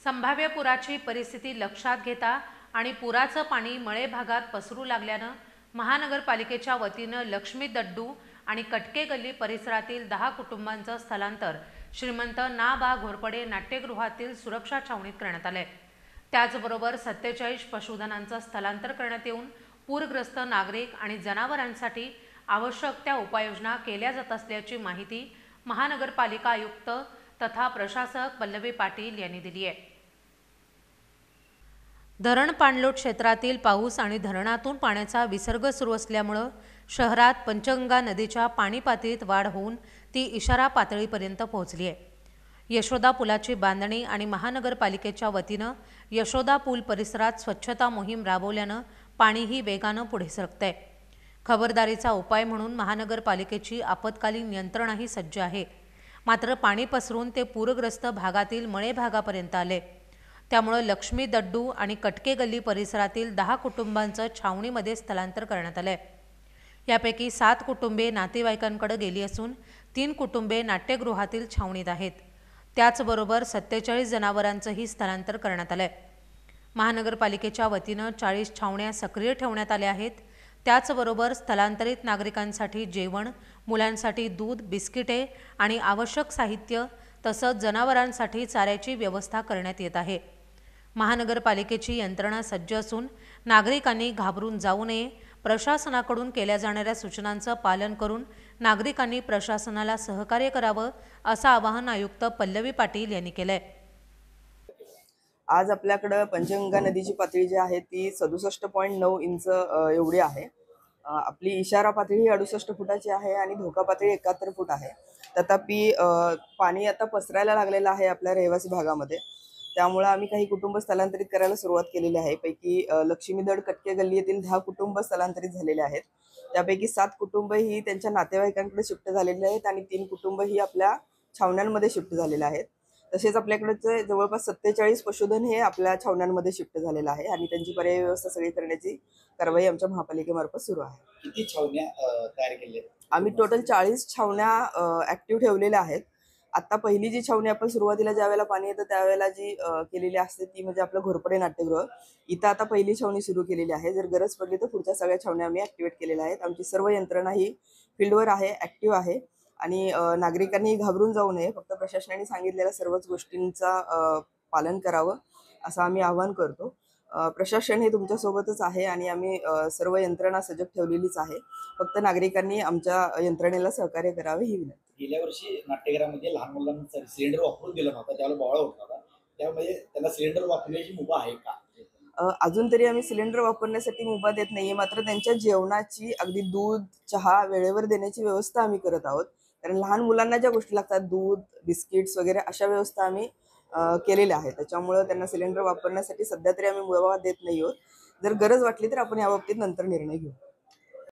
संभाव्य पुराची परिस्थिती लक्षात घेता आणि पुराचं पाणी मळे भागात पसरू लागल्यानं महानगरपालिकेच्या वतीनं लक्ष्मी दड्डू आणि कटके गल्ली परिसरातील 10 कुटुंबांचं स्थलांतर श्रीमंत ना. बा. घोरपडे नाट्यगृहातील सुरक्षा छावणीत करण्यात आले। त्याचबरोबर 47 पशुधनांचं स्थलांतर करण्यात येऊन पूरग्रस्त नागरिक आणि जनावरांसाठी आवश्यक त्या उपाययोजना केल्या जात असल्याची माहिती महानगरपालिका आयुक्त तथा प्रशासक पल्लवी पाटील यांनी दिली आहे। धरण पाणलोट क्षेत्रातील पाऊस आणि धरणातून पाण्याचा विसर्ग सुरू असल्यामुळे शहरात पंचगंगा नदीच्या पाणी पातळीत वाढ होऊन ती इशारा पातळीपर्यंत पोहोचली आहे। यशोदा पुलाची बांधणी आणि महानगरपालिकेच्या वतीनं यशोदा पूल परिसरात स्वच्छता मोहीम राबवल्यानं पाणीही वेगानं पुढे सरकतंय। खबरदारीचा उपाय म्हणून महानगरपालिकेची आपत्कालीन यंत्रणाही सज्ज आहे। मात्र पाणी पसरून ते पूरग्रस्त भागातील मळे भागापर्यंत आले। त्यामुळे लक्ष्मी दड्डू आणि कटके गल्ली परिसरातील 10 कुटुंबांचं छावणीमध्ये स्थलांतर करण्यात आलंय। यापैकी 7 कुटुंबे नातेवाईकांकडे गेली असून 3 कुटुंबे नाट्यगृहातील छावणीत आहेत। त्याचबरोबर 47 जनावरांचंही स्थलांतर करण्यात आलंय। महानगरपालिकेच्या वतीनं 40 छावण्या सक्रिय ठेवण्यात आल्या आहेत। त्याचबरोबर स्थलांतरित नागरिकांसाठी जेवण, मुलांसाठी दूध, बिस्किटे आणि आवश्यक साहित्य तसंच जनावरांसाठी चाऱ्याची व्यवस्था करण्यात येत आहे। महानगरपालिकेची यंत्रणा सज्ज असून नागरिकांनी घाबरून जाऊ नये। प्रशासनाकडून केल्या जाणाऱ्या सूचनांचं पालन करून नागरिकांनी प्रशासनाला सहकार्य करावं असं आवाहन आयुक्त पल्लवी पाटील यांनी केलंय। आज आपल्याकडे पंचगंगा नदीची पातळी जी आहे ती 67.9 इंच एवढी आहे। आपली इशारा पातळी ही 68 फुटाची आहे आणि धोका पातळी 71 फूट आहे। तथापि पाणी आता पसरायला लागलेलं आहे आपल्या रहिवासी भागामध्ये। त्यामुळे आम्ही काही कुटुंब स्थलांतरित करायला सुरुवात केलेली आहे। पैकी लक्ष्मीदड कटके गल्ली येथील 10 कुटुंब स्थलांतरित झालेले आहेत। त्यापैकी 7 कुटुंब ही त्यांच्या नातेवाईकांकडे शिफ्ट झालेले आहेत आणि 3 कुटुंब ही आपल्या छावण्यांमध्ये शिफ्ट झालेले आहेत। तसेच आपल्याकडे जवळपास 47 पशुधन हे आपल्या छावण्यांमध्ये शिफ्ट झालेलं आहे आणि त्यांची पर्यायी व्यवस्था सगळी करण्याची कारवाई आमच्या महापालिकेमार्फत सुरू आहे। किती छावण्या तयार केल्या? आम्ही टोटल 40 छावण्या ऍक्टिव्ह ठेवलेल्या आहेत। आता पहिली जी छावणी आपण सुरुवातीला ज्यावेळेला पाणी येतं त्यावेळेला जी केलेली असते ती म्हणजे आपलं घोरपडे नाट्यगृह। इथं आता पहिली छावणी सुरू केलेली आहे। जर गरज पडली तर पुढच्या सगळ्या छावण्या आम्ही ऍक्टिव्हेट केलेल्या आहेत। आमची सर्व यंत्रणा ही फील्डवर आहे, ऍक्टिव्ह आहे आणि नागरिकांनी घाबरून जाऊ नये। फक्त प्रशासनाने सांगितलेल्या सर्वच गोष्टींचा पालन करावं असं आम्ही आवाहन करतो। प्रशासन हे तुमच्या सोबतच आहे आणि आम्ही सर्व यंत्रणा सजग ठेवलेलीच आहे। फक्त नागरिकांनी आमच्या यंत्रणेला सहकार्य करावे ही विनंती। गेल्या वर्षी नाट्यगृहामध्ये लहान मुलांना सिलेंडर वापरून दिला नव्हता, त्याला बोळा होत होता, त्यामुळे त्यांना सिलेंडर वापरण्याची मुभा आहे का? अजून तरी आम्ही सिलेंडर वापरण्यासाठी मुभा देत नाहीये। मात्र त्यांच्या जेवणाची अगदी दूध, चहा वेळेवर देण्याची व्यवस्था आम्ही करत आहोत। कारण लहान मुलांना ज्या गोष्टी लागतात दूध, बिस्किट्स वगैरे अशा व्यवस्था आम्ही केलेल्या आहेत। त्याच्यामुळे त्यांना सिलेंडर वापरण्यासाठी सध्या तरी आम्ही मुभा देत नाही आहोत। जर गरज वाटली तर आपण याबाबतीत नंतर निर्णय घेऊ।